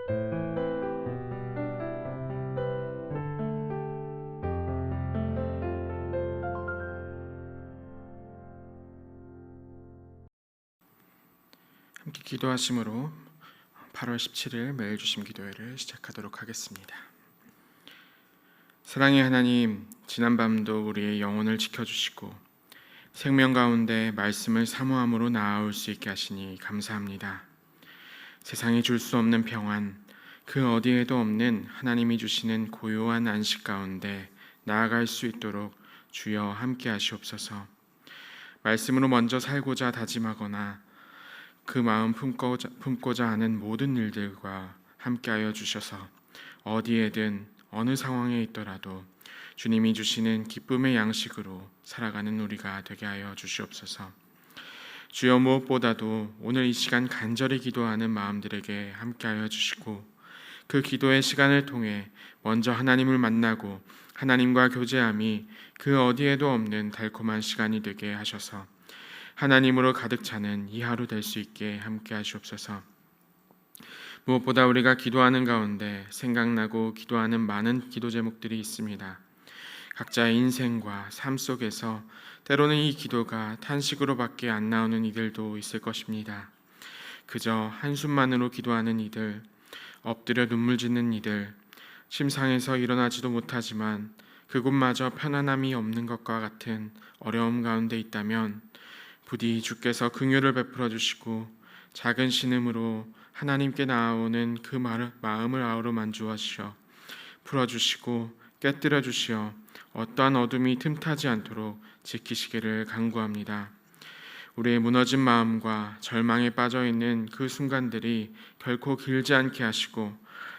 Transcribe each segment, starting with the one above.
함께 기도하심으로 8월 17일 매일 주심 기도회를 시작하도록 하겠습니다. 사랑의 하나님, 지난밤도 우리의 영혼을 지켜주시고 생명 가운데 말씀을 사모함으로 나아올 수 있게 하시니 감사합니다. 세상이 줄 수 없는 평안, 그 어디에도 없는 하나님이 주시는 고요한 안식 가운데 나아갈 수 있도록 주여 함께 하시옵소서. 말씀으로 먼저 살고자 다짐하거나 그 마음 품고자 하는 모든 일들과 함께하여 주셔서 어디에든 어느 상황에 있더라도 주님이 주시는 기쁨의 양식으로 살아가는 우리가 되게 하여 주시옵소서. 주여, 무엇보다도 오늘 이 시간 간절히 기도하는 마음들에게 함께하여 주시고 그 기도의 시간을 통해 먼저 하나님을 만나고 하나님과 교제함이 그 어디에도 없는 달콤한 시간이 되게 하셔서 하나님으로 가득 차는 이 하루 될 수 있게 함께 하시옵소서. 무엇보다 우리가 기도하는 가운데 생각나고 기도하는 많은 기도 제목들이 있습니다. 각자의 인생과 삶 속에서 때로는 이 기도가 탄식으로밖에 안 나오는 이들도 있을 것입니다. 그저 한숨만으로 기도하는 이들, 엎드려 눈물 짓는 이들, 침상에서 일어나지도 못하지만 그곳마저 편안함이 없는 것과 같은 어려움 가운데 있다면 부디 주께서 긍휼을 베풀어 주시고 작은 신음으로 하나님께 나아오는 그 마음을 아우러 주시어 풀어주시고 깨뜨려 주시어 어떠한 어둠이 틈타지 않도록 지키시기를 간구합니다. 우리의 무너진 마음과 절망에 빠져있는 그 순간들이 결코 길지 않게 하시고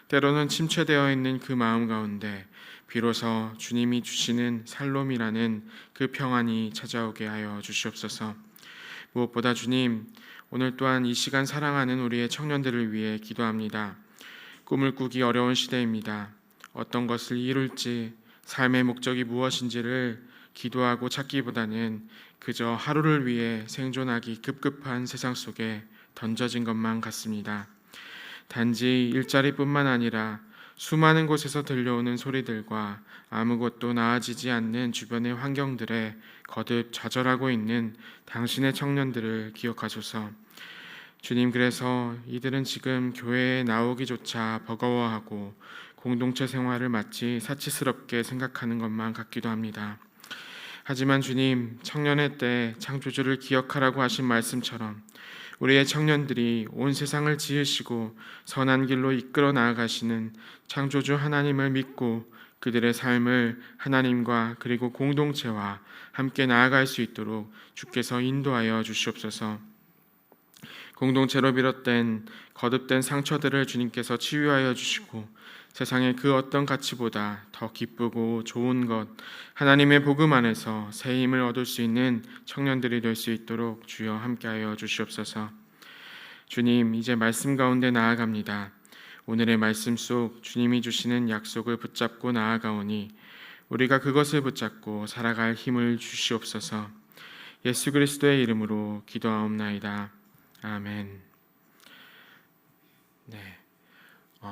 때로는 침체되어 있는 그 마음 가운데 비로소 주님이 주시는 살롬이라는 그 평안이 찾아오게 하여 주시옵소서. 무엇보다 주님, 오늘 또한 이 시간 사랑하는 우리의 청년들을 위해 기도합니다. 꿈을 꾸기 어려운 시대입니다. 어떤 것을 이룰지, 삶의 목적이 무엇인지를 기도하고 찾기보다는 그저 하루를 위해 생존하기 급급한 세상 속에 던져진 것만 같습니다. 단지 일자리뿐만 아니라 수많은 곳에서 들려오는 소리들과 아무것도 나아지지 않는 주변의 환경들에 거듭 좌절하고 있는 당신의 청년들을 기억하소서. 주님, 그래서 이들은 지금 교회에 나오기조차 버거워하고 공동체 생활을 마치 사치스럽게 생각하는 것만 같기도 합니다. 하지만 주님, 청년의 때 창조주를 기억하라고 하신 말씀처럼 우리의 청년들이 온 세상을 지으시고 선한 길로 이끌어 나아가시는 창조주 하나님을 믿고 그들의 삶을 하나님과 그리고 공동체와 함께 나아갈 수 있도록 주께서 인도하여 주시옵소서. 공동체로 비롯된 거듭된 상처들을 주님께서 치유하여 주시고 세상의 그 어떤 가치보다 더 기쁘고 좋은 것, 하나님의 복음 안에서 새 힘을 얻을 수 있는 청년들이 될 수 있도록 주여 함께하여 주시옵소서. 주님, 이제 말씀 가운데 나아갑니다. 오늘의 말씀 속 주님이 주시는 약속을 붙잡고 나아가오니 우리가 그것을 붙잡고 살아갈 힘을 주시옵소서. 예수 그리스도의 이름으로 기도하옵나이다. 아멘. 네.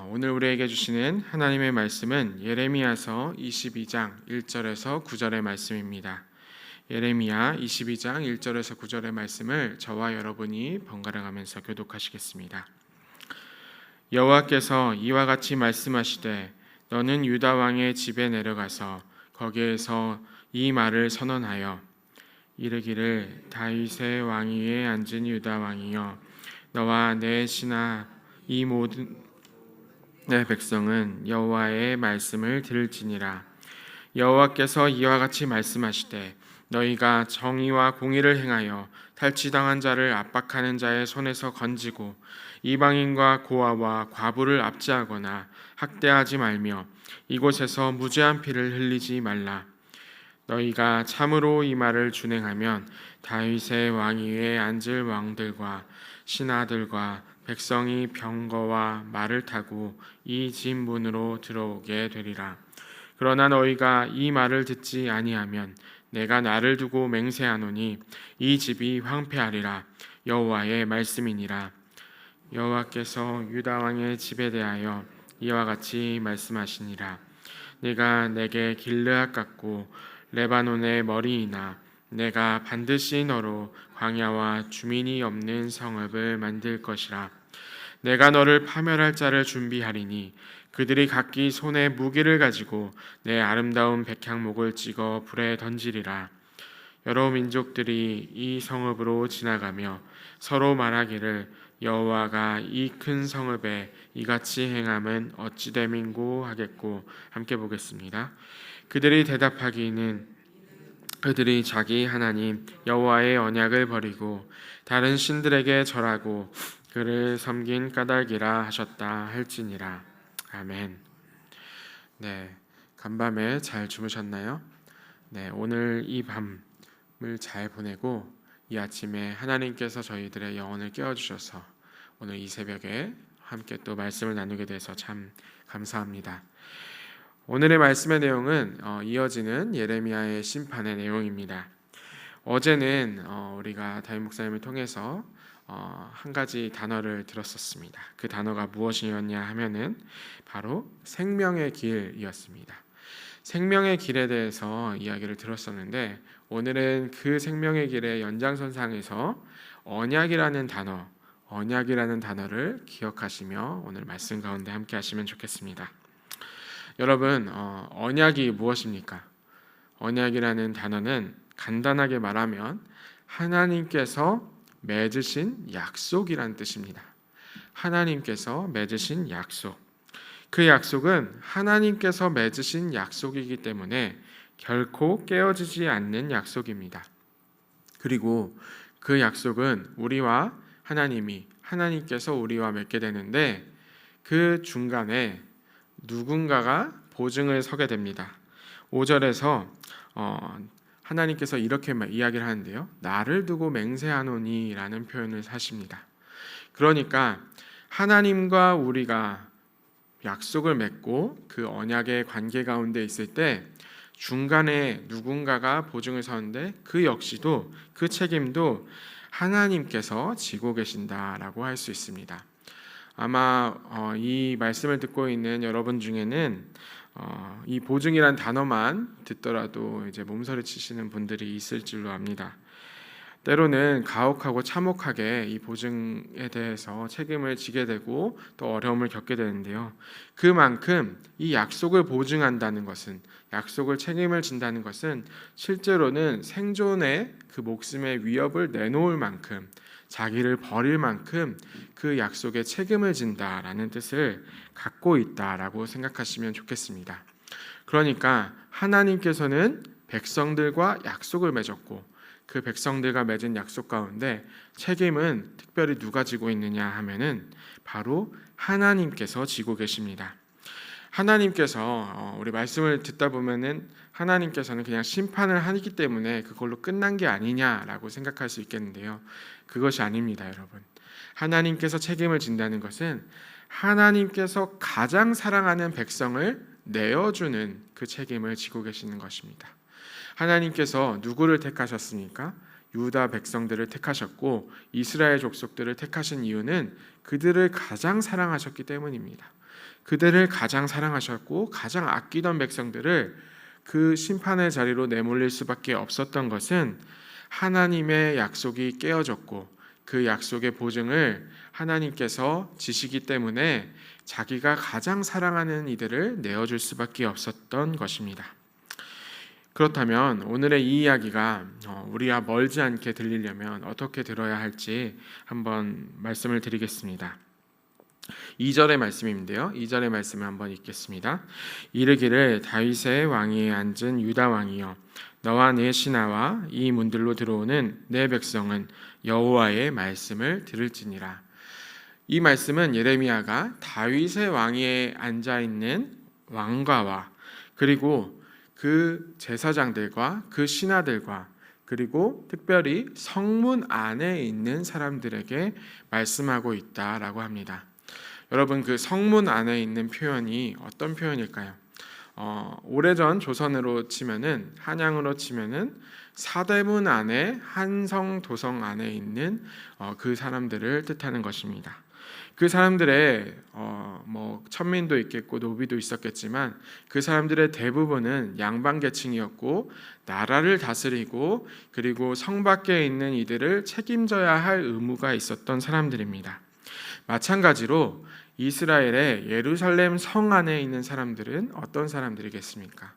오늘 우리에게 주시는 하나님의 말씀은 예레미야서 22장 1절에서 9절의 말씀입니다. 예레미야 22장 1절에서 9절의 말씀을 저와 여러분이 번갈아가면서 교독하시겠습니다. 여호와께서 이와 같이 말씀하시되 너는 유다 왕의 집에 내려가서 거기에서 이 말을 선언하여 이르기를 다윗의 왕위에 앉은 유다 왕이여 너와 내 신하 이 모든 내 백성은 여호와의 말씀을 들을지니라. 여호와께서 이와 같이 말씀하시되 너희가 정의와 공의를 행하여 탈취당한 자를 압박하는 자의 손에서 건지고 이방인과 고아와 과부를 압제하거나 학대하지 말며 이곳에서 무죄한 피를 흘리지 말라. 너희가 참으로 이 말을 준행하면 다윗의 왕위에 앉을 왕들과 신하들과 백성이 병거와 말을 타고 이 집 문으로 들어오게 되리라. 그러나 너희가 이 말을 듣지 아니하면 내가 나를 두고 맹세하노니 이 집이 황폐하리라. 여호와의 말씀이니라. 여호와께서 유다 왕의 집에 대하여 이와 같이 말씀하시니라. 네가 내게 길르앗 같고 레바논의 머리이나 내가 반드시 너로 광야와 주민이 없는 성읍을 만들 것이라. 내가 너를 파멸할 자를 준비하리니 그들이 각기 손에 무기를 가지고 내 아름다운 백향목을 찍어 불에 던지리라. 여러 민족들이 이 성읍으로 지나가며 서로 말하기를 여호와가 이 큰 성읍에 이같이 행함은 어찌 됨인고 하겠고. 함께 보겠습니다. 그들이 대답하기는 그들이 자기 하나님 여호와의 언약을 버리고 다른 신들에게 절하고 그를 섬긴 까닭이라 하셨다 할지니라. 아멘. 네, 간밤에 잘 주무셨나요? 네, 오늘 이 밤을 잘 보내고 이 아침에 하나님께서 저희들의 영혼을 깨워주셔서 오늘 이 새벽에 함께 또 말씀을 나누게 돼서 참 감사합니다. 오늘의 말씀의 내용은 이어지는 예레미야의 심판의 내용입니다. 어제는 우리가 다윗 목사님을 통해서 한 가지 단어를 들었었습니다. 그 단어가 무엇이었냐 하면은 바로 생명의 길이었습니다. 생명의 길에 대해서 이야기를 들었었는데 오늘은 그 생명의 길의 연장선상에서 언약이라는 단어를 기억하시며 오늘 말씀 가운데 함께 하시면 좋겠습니다. 여러분, 언약이 무엇입니까? 언약이라는 단어는 간단하게 말하면 하나님께서 맺으신 약속이란 뜻입니다. 하나님께서 맺으신 약속. 그 약속은 하나님께서 맺으신 약속이기 때문에 결코 깨어지지 않는 약속입니다. 그리고 그 약속은 우리와 하나님께서 우리와 맺게 되는데 그 중간에 누군가가 보증을 서게 됩니다. 5절에서 하나님께서 이렇게 이야기를 하는데요. 나를 두고 맹세하노니 라는 표현을 하십니다. 그러니까 하나님과 우리가 약속을 맺고 그 언약의 관계 가운데 있을 때 중간에 누군가가 보증을 서는데 그 역시도 그 책임도 하나님께서 지고 계신다라고 할 수 있습니다. 아마 이 말씀을 듣고 있는 여러분 중에는 이 보증이란 단어만 듣더라도 이제 몸서리 치시는 분들이 있을 줄로 압니다. 때로는 가혹하고 참혹하게 이 보증에 대해서 책임을 지게 되고 또 어려움을 겪게 되는데요. 그만큼 이 약속을 보증한다는 것은, 약속을 책임을 진다는 것은 실제로는 생존의 그 목숨의 위협을 내놓을 만큼, 자기를 버릴 만큼 그 약속에 책임을 진다라는 뜻을 갖고 있다라고 생각하시면 좋겠습니다. 그러니까 하나님께서는 백성들과 약속을 맺었고 그 백성들과 맺은 약속 가운데 책임은 특별히 누가 지고 있느냐 하면은 바로 하나님께서 지고 계십니다. 하나님께서 우리 말씀을 듣다 보면은 하나님께서는 그냥 심판을 하기 때문에 그걸로 끝난 게 아니냐라고 생각할 수 있겠는데요. 그것이 아닙니다, 여러분. 하나님께서 책임을 진다는 것은 하나님께서 가장 사랑하는 백성을 내어주는 그 책임을 지고 계시는 것입니다. 하나님께서 누구를 택하셨습니까? 유다 백성들을 택하셨고 이스라엘 족속들을 택하신 이유는 그들을 가장 사랑하셨기 때문입니다. 그들을 가장 사랑하셨고 가장 아끼던 백성들을 그 심판의 자리로 내몰릴 수밖에 없었던 것은 하나님의 약속이 깨어졌고 그 약속의 보증을 하나님께서 지시기 때문에 자기가 가장 사랑하는 이들을 내어줄 수밖에 없었던 것입니다. 그렇다면 오늘의 이 이야기가 우리와 멀지 않게 들리려면 어떻게 들어야 할지 한번 말씀을 드리겠습니다. 2절의 말씀인데요. 2절의 말씀을 한번 읽겠습니다. 이르기를 다윗의 왕위에 앉은 유다 왕이여 너와 내 신하와 이 문들로 들어오는 내 백성은 여호와의 말씀을 들을지니라. 이 말씀은 예레미야가 다윗의 왕위에 앉아 있는 왕가와 그리고 그 제사장들과 그 신하들과 그리고 특별히 성문 안에 있는 사람들에게 말씀하고 있다라고 합니다. 여러분, 그 성문 안에 있는 표현이 어떤 표현일까요? 오래전 조선으로 치면은, 한양으로 치면은 사대문 안에 한성 도성 안에 있는 그 사람들을 뜻하는 것입니다. 그 사람들의 천민도 있겠고 노비도 있었겠지만 그 사람들의 대부분은 양반 계층이었고 나라를 다스리고 그리고 성 밖에 있는 이들을 책임져야 할 의무가 있었던 사람들입니다. 마찬가지로 이스라엘의 예루살렘 성 안에 있는 사람들은 어떤 사람들이겠습니까?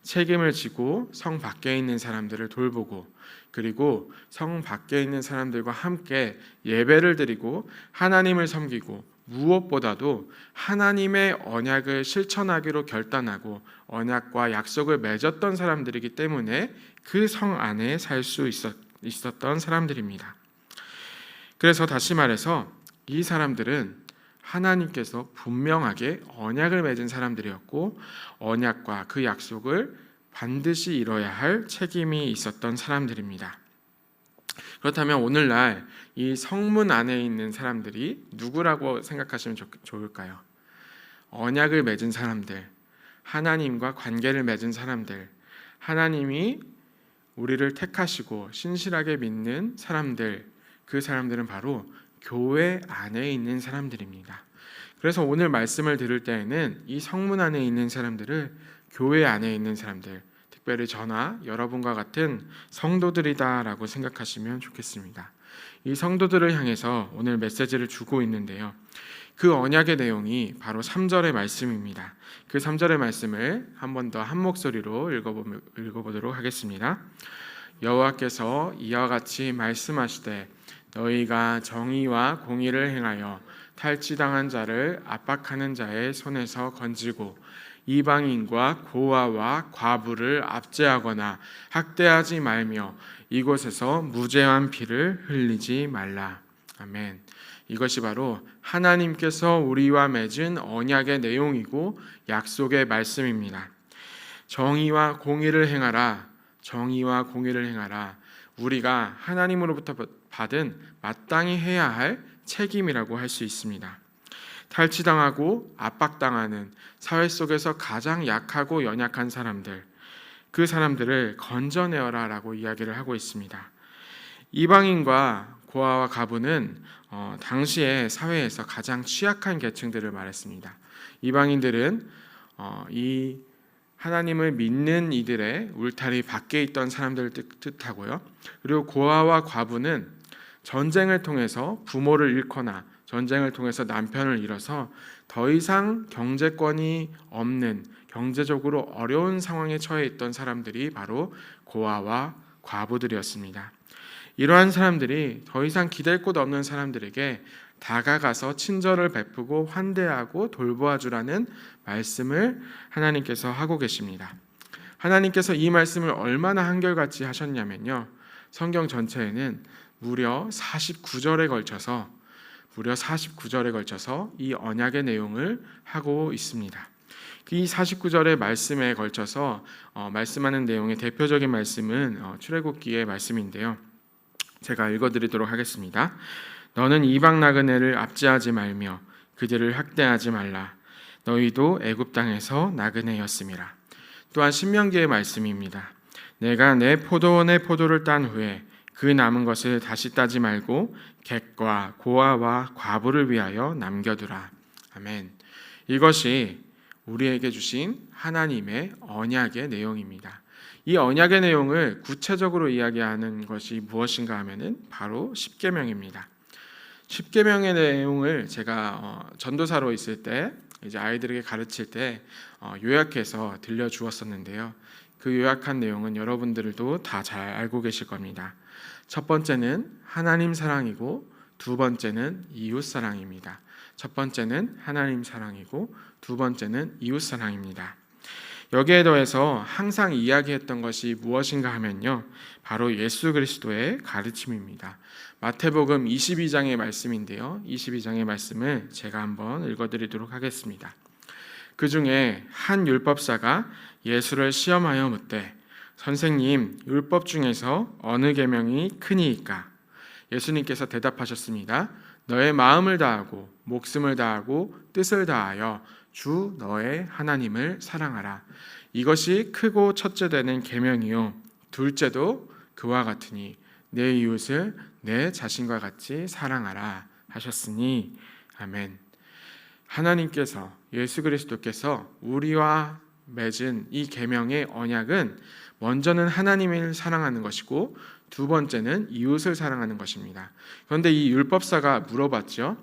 책임을 지고 성 밖에 있는 사람들을 돌보고 그리고 성 밖에 있는 사람들과 함께 예배를 드리고 하나님을 섬기고 무엇보다도 하나님의 언약을 실천하기로 결단하고 언약과 약속을 맺었던 사람들이기 때문에 그 성 안에 살 수 있었던 사람들입니다. 그래서 다시 말해서 이 사람들은 하나님께서 분명하게 언약을 맺은 사람들이었고 언약과 그 약속을 반드시 이뤄야 할 책임이 있었던 사람들입니다. 그렇다면 오늘날 이 성문 안에 있는 사람들이 누구라고 생각하시면 좋을까요? 언약을 맺은 사람들, 하나님과 관계를 맺은 사람들, 하나님이 우리를 택하시고 신실하게 믿는 사람들, 그 사람들은 바로 교회 안에 있는 사람들입니다. 그래서 오늘 말씀을 들을 때에는 이 성문 안에 있는 사람들을 교회 안에 있는 사람들, 특별히 저나 여러분과 같은 성도들이다라고 생각하시면 좋겠습니다. 이 성도들을 향해서 오늘 메시지를 주고 있는데요. 그 언약의 내용이 바로 3절의 말씀입니다. 그 3절의 말씀을 한 번 더 한 목소리로 읽어보도록 하겠습니다. 여호와께서 이와 같이 말씀하시되 너희가 정의와 공의를 행하여 탈취당한 자를 압박하는 자의 손에서 건지고 이방인과 고아와 과부를 압제하거나 학대하지 말며 이곳에서 무죄한 피를 흘리지 말라. 아멘. 이것이 바로 하나님께서 우리와 맺은 언약의 내용이고 약속의 말씀입니다. 정의와 공의를 행하라. 정의와 공의를 행하라. 우리가 하나님으로부터 받은 마땅히 해야 할 책임이라고 할 수 있습니다. 탈취당하고 압박당하는 사회 속에서 가장 약하고 연약한 사람들, 그 사람들을 건져내어라 라고 이야기를 하고 있습니다. 이방인과 고아와 과부는 당시의 사회에서 가장 취약한 계층들을 말했습니다. 이방인들은 이 하나님을 믿는 이들의 울타리 밖에 있던 사람들을 뜻하고요. 그리고 고아와 과부는 전쟁을 통해서 부모를 잃거나 전쟁을 통해서 남편을 잃어서 더 이상 경제권이 없는 경제적으로 어려운 상황에 처해 있던 사람들이 바로 고아와 과부들이었습니다. 이러한 사람들이 더 이상 기댈 곳 없는 사람들에게 다가가서 친절을 베푸고 환대하고 돌보아 주라는 말씀을 하나님께서 하고 계십니다. 하나님께서 이 말씀을 얼마나 한결같이 하셨냐면요. 성경 전체에는 무려 49절에 걸쳐서 이 언약의 내용을 하고 있습니다. 이 49절의 말씀에 걸쳐서 말씀하는 내용의 대표적인 말씀은 출애굽기의 말씀인데요. 제가 읽어드리도록 하겠습니다. 너는 이방 나그네를 압제하지 말며 그들을 학대하지 말라. 너희도 애굽 땅에서 나그네였음이라. 또한 신명기의 말씀입니다. 내가 내 포도원의 포도를 딴 후에 그 남은 것을 다시 따지 말고 객과 고아와 과부를 위하여 남겨두라. 아멘. 이것이 우리에게 주신 하나님의 언약의 내용입니다. 이 언약의 내용을 구체적으로 이야기하는 것이 무엇인가 하면은 바로 십계명입니다. 십계명의 내용을 제가 전도사로 있을 때 이제 아이들에게 가르칠 때 요약해서 들려주었었는데요. 그 요약한 내용은 여러분들도 다 잘 알고 계실 겁니다. 첫 번째는 하나님 사랑이고 두 번째는 이웃 사랑입니다. 첫 번째는 하나님 사랑이고 두 번째는 이웃 사랑입니다. 여기에 더해서 항상 이야기했던 것이 무엇인가 하면요. 바로 예수 그리스도의 가르침입니다. 마태복음 22장의 말씀인데요. 22장의 말씀을 제가 한번 읽어드리도록 하겠습니다. 그 중에 한 율법사가 예수를 시험하여 묻되 선생님, 율법 중에서 어느 계명이 크니이까? 예수님께서 대답하셨습니다. 너의 마음을 다하고 목숨을 다하고 뜻을 다하여 주 너의 하나님을 사랑하라. 이것이 크고 첫째 되는 계명이요 둘째도 그와 같으니 내 이웃을 내 자신과 같이 사랑하라 하셨으니 아멘. 하나님께서, 예수 그리스도께서 우리와 맺은 이 계명의 언약은 먼저는 하나님을 사랑하는 것이고 두 번째는 이웃을 사랑하는 것입니다. 그런데 이 율법사가 물어봤죠.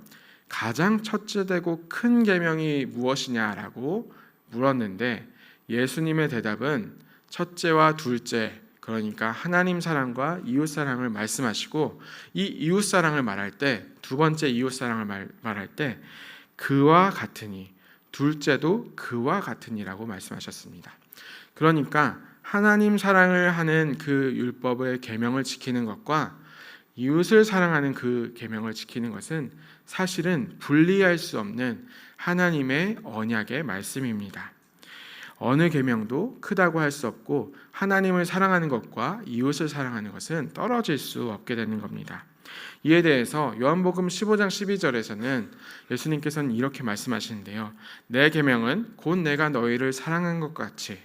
가장 첫째되고 큰 계명이 무엇이냐라고 물었는데 예수님의 대답은 첫째와 둘째, 그러니까 하나님 사랑과 이웃 사랑을 말씀하시고, 이 이웃 사랑을 말할 때, 두 번째 이웃 사랑을 말할 때 그와 같으니, 둘째도 그와 같으니라고 말씀하셨습니다. 그러니까 하나님 사랑을 하는 그 율법의 계명을 지키는 것과 이웃을 사랑하는 그 계명을 지키는 것은 사실은 분리할 수 없는 하나님의 언약의 말씀입니다. 어느 계명도 크다고 할 수 없고 하나님을 사랑하는 것과 이웃을 사랑하는 것은 떨어질 수 없게 되는 겁니다. 이에 대해서 요한복음 15장 12절에서는 예수님께서는 이렇게 말씀하시는데요. 내 계명은 곧 내가 너희를 사랑한 것 같이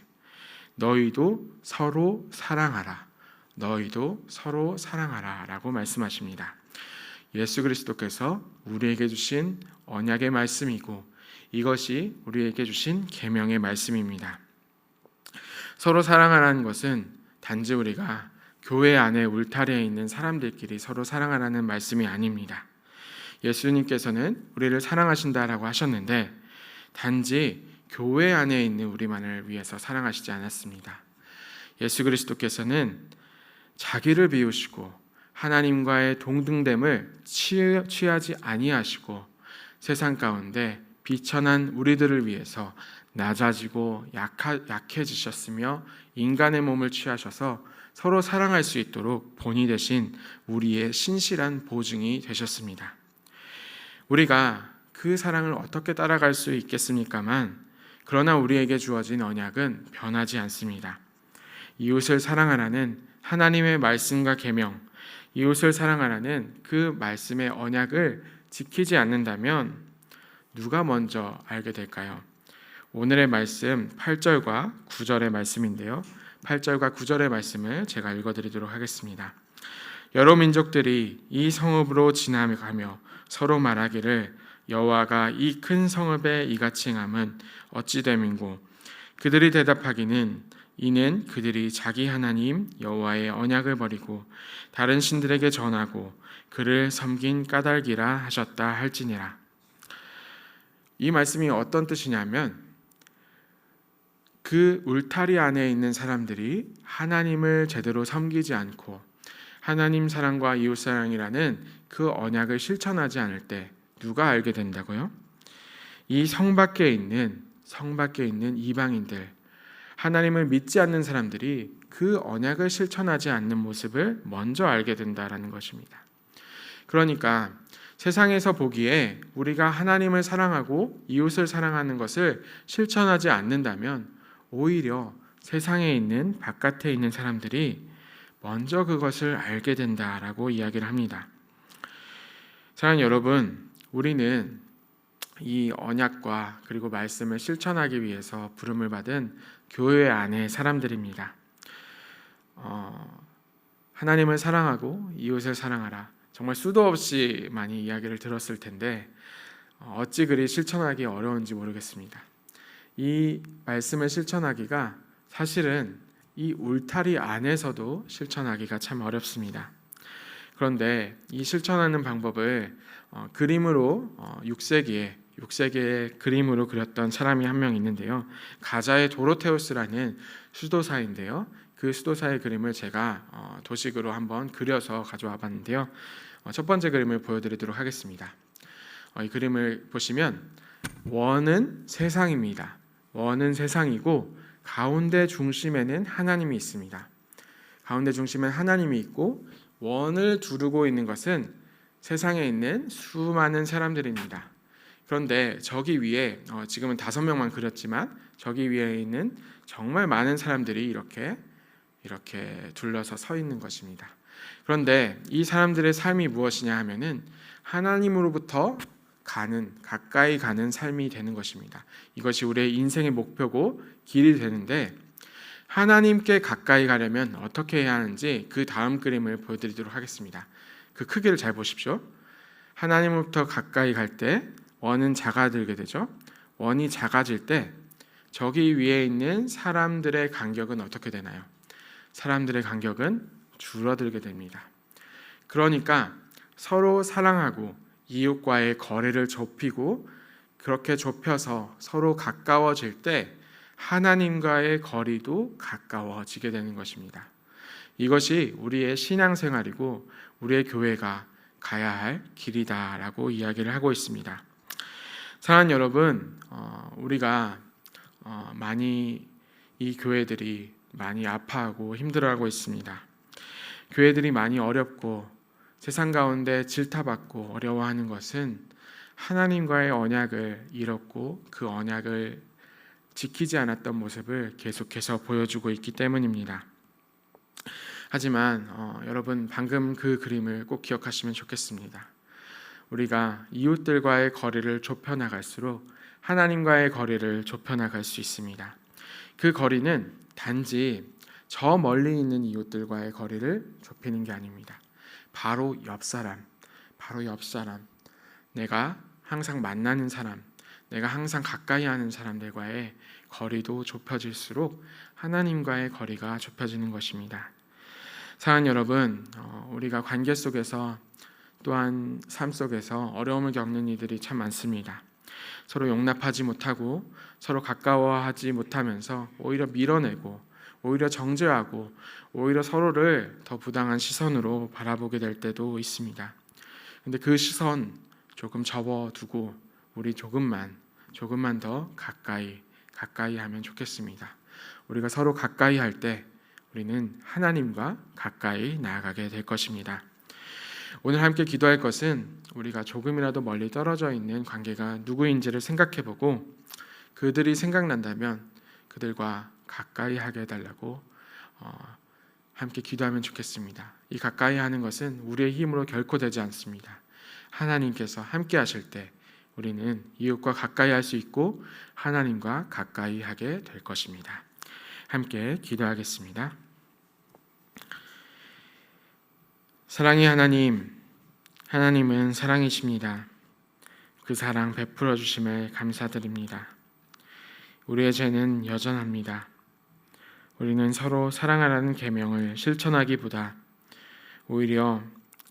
너희도 서로 사랑하라. 너희도 서로 사랑하라 라고 말씀하십니다. 예수 그리스도께서 우리에게 주신 언약의 말씀이고 이것이 우리에게 주신 계명의 말씀입니다. 서로 사랑하라는 것은 단지 우리가 교회 안에 울타리에 있는 사람들끼리 서로 사랑하라는 말씀이 아닙니다. 예수님께서는 우리를 사랑하신다라고 하셨는데 단지 교회 안에 있는 우리만을 위해서 사랑하시지 않았습니다. 예수 그리스도께서는 자기를 비우시고 하나님과의 동등됨을 취하지 아니하시고 세상 가운데 비천한 우리들을 위해서 낮아지고 약해지셨으며 인간의 몸을 취하셔서 서로 사랑할 수 있도록 본이 되신 우리의 신실한 보증이 되셨습니다. 우리가 그 사랑을 어떻게 따라갈 수 있겠습니까만 그러나 우리에게 주어진 언약은 변하지 않습니다. 이웃을 사랑하라는 하나님의 말씀과 계명, 이웃을 사랑하라는 그 말씀의 언약을 지키지 않는다면 누가 먼저 알게 될까요? 오늘의 말씀 8절과 9절의 말씀인데요. 8절과 9절의 말씀을 제가 읽어드리도록 하겠습니다. 여러 민족들이 이 성읍으로 지나가며 서로 말하기를 여호와가 이 큰 성읍에 이같이 행함은 어찌 됨인고 그들이 대답하기는 이는 그들이 자기 하나님 여호와의 언약을 버리고 다른 신들에게 전하고 그를 섬긴 까닭이라 하셨다 할지니라. 이 말씀이 어떤 뜻이냐면 그 울타리 안에 있는 사람들이 하나님을 제대로 섬기지 않고 하나님 사랑과 이웃 사랑이라는 그 언약을 실천하지 않을 때 누가 알게 된다고요? 이 성 밖에 있는 이방인들, 하나님을 믿지 않는 사람들이 그 언약을 실천하지 않는 모습을 먼저 알게 된다라는 것입니다. 그러니까 세상에서 보기에 우리가 하나님을 사랑하고 이웃을 사랑하는 것을 실천하지 않는다면 오히려 세상에 있는 바깥에 있는 사람들이 먼저 그것을 알게 된다라고 이야기를 합니다. 사랑하는 여러분, 우리는 이 언약과 그리고 말씀을 실천하기 위해서 부름을 받은 교회 안의 사람들입니다. 하나님을 사랑하고 이웃을 사랑하라. 정말 수도 없이 많이 이야기를 들었을 텐데 어찌 그리 실천하기 어려운지 모르겠습니다. 이 말씀을 실천하기가 사실은 이 울타리 안에서도 실천하기가 참 어렵습니다. 그런데 이 실천하는 방법을 그림으로 6세기의 그림으로 그렸던 사람이 한 명 있는데요. 가자의 도로테우스라는 수도사인데요. 그 수도사의 그림을 제가 도식으로 한번 그려서 가져와 봤는데요. 첫 번째 그림을 보여드리도록 하겠습니다. 이 그림을 보시면 원은 세상입니다. 원은 세상이고 가운데 중심에는 하나님이 있습니다. 가운데 중심엔 하나님이 있고 원을 두르고 있는 것은 세상에 있는 수많은 사람들입니다. 그런데 저기 위에 지금은 5명만 그렸지만 저기 위에 있는 정말 많은 사람들이 이렇게 둘러서 서 있는 것입니다. 그런데 이 사람들의 삶이 무엇이냐 하면은 하나님으로부터 가까이 가는 삶이 되는 것입니다. 이것이 우리의 인생의 목표고 길이 되는데 하나님께 가까이 가려면 어떻게 해야 하는지 그 다음 그림을 보여드리도록 하겠습니다. 그 크기를 잘 보십시오. 하나님으로부터 가까이 갈 때 원은 작아들게 되죠. 원이 작아질 때 저기 위에 있는 사람들의 간격은 어떻게 되나요? 사람들의 간격은 줄어들게 됩니다. 그러니까 서로 사랑하고 이웃과의 거리를 좁히고 그렇게 좁혀서 서로 가까워질 때 하나님과의 거리도 가까워지게 되는 것입니다. 이것이 우리의 신앙생활이고 우리의 교회가 가야 할 길이다라고 이야기를 하고 있습니다. 사랑하는 여러분, 우리가 많이 이 교회들이 많이 아파하고 힘들어하고 있습니다. 교회들이 많이 어렵고 세상 가운데 질타받고 어려워하는 것은 하나님과의 언약을 잃었고 그 언약을 지키지 않았던 모습을 계속해서 보여주고 있기 때문입니다. 하지만 여러분 방금 그 그림을 꼭 기억하시면 좋겠습니다. 우리가 이웃들과의 거리를 좁혀 나갈수록 하나님과의 거리를 좁혀 나갈 수 있습니다. 그 거리는 단지 저 멀리 있는 이웃들과의 거리를 좁히는 게 아닙니다. 바로 옆 사람, 내가 항상 만나는 사람, 내가 항상 가까이 하는 사람들과의 거리도 좁혀질수록 하나님과의 거리가 좁혀지는 것입니다. 사랑하는 여러분, 우리가 관계 속에서 또한 삶 속에서 어려움을 겪는 이들이 참 많습니다. 서로 용납하지 못하고 서로 가까워하지 못하면서 오히려 밀어내고 오히려 정죄하고 오히려 서로를 더 부당한 시선으로 바라보게 될 때도 있습니다. 근데 그 시선 조금 접어두고 우리 조금만 더 가까이 하면 좋겠습니다. 우리가 서로 가까이 할 때 우리는 하나님과 가까이 나아가게 될 것입니다. 오늘 함께 기도할 것은 우리가 조금이라도 멀리 떨어져 있는 관계가 누구인지를 생각해보고 그들이 생각난다면 그들과 가까이 하게 해달라고 함께 기도하면 좋겠습니다. 이 가까이 하는 것은 우리의 힘으로 결코 되지 않습니다. 하나님께서 함께 하실 때 우리는 이웃과 가까이 할 수 있고 하나님과 가까이 하게 될 것입니다. 함께 기도하겠습니다. 사랑의 하나님, 하나님은 사랑이십니다. 그 사랑 베풀어 주심에 감사드립니다. 우리의 죄는 여전합니다. 우리는 서로 사랑하라는 계명을 실천하기보다 오히려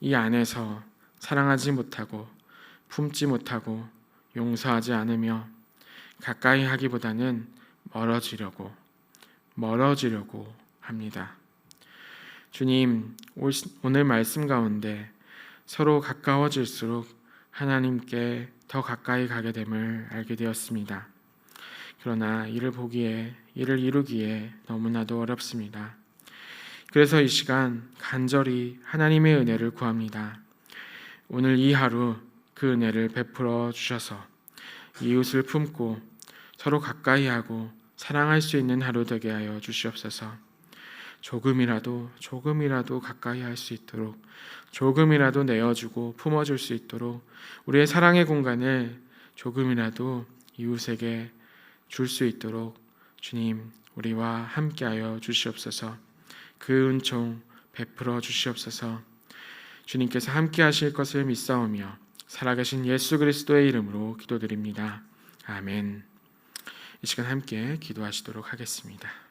이 안에서 사랑하지 못하고 품지 못하고 용서하지 않으며 가까이 하기보다는 멀어지려고 합니다. 주님, 오늘 말씀 가운데 서로 가까워질수록 하나님께 더 가까이 가게 됨을 알게 되었습니다. 그러나 이를 이루기에 너무나도 어렵습니다. 그래서 이 시간 간절히 하나님의 은혜를 구합니다. 오늘 이 하루 그 은혜를 베풀어 주셔서 이웃을 품고 서로 가까이 하고 사랑할 수 있는 하루 되게 하여 주시옵소서. 조금이라도 가까이 할 수 있도록 조금이라도 내어주고 품어줄 수 있도록 우리의 사랑의 공간을 조금이라도 이웃에게 줄 수 있도록 주님 우리와 함께하여 주시옵소서. 그 은총 베풀어 주시옵소서. 주님께서 함께하실 것을 믿사오며 살아계신 예수 그리스도의 이름으로 기도드립니다. 아멘. 이 시간 함께 기도하시도록 하겠습니다.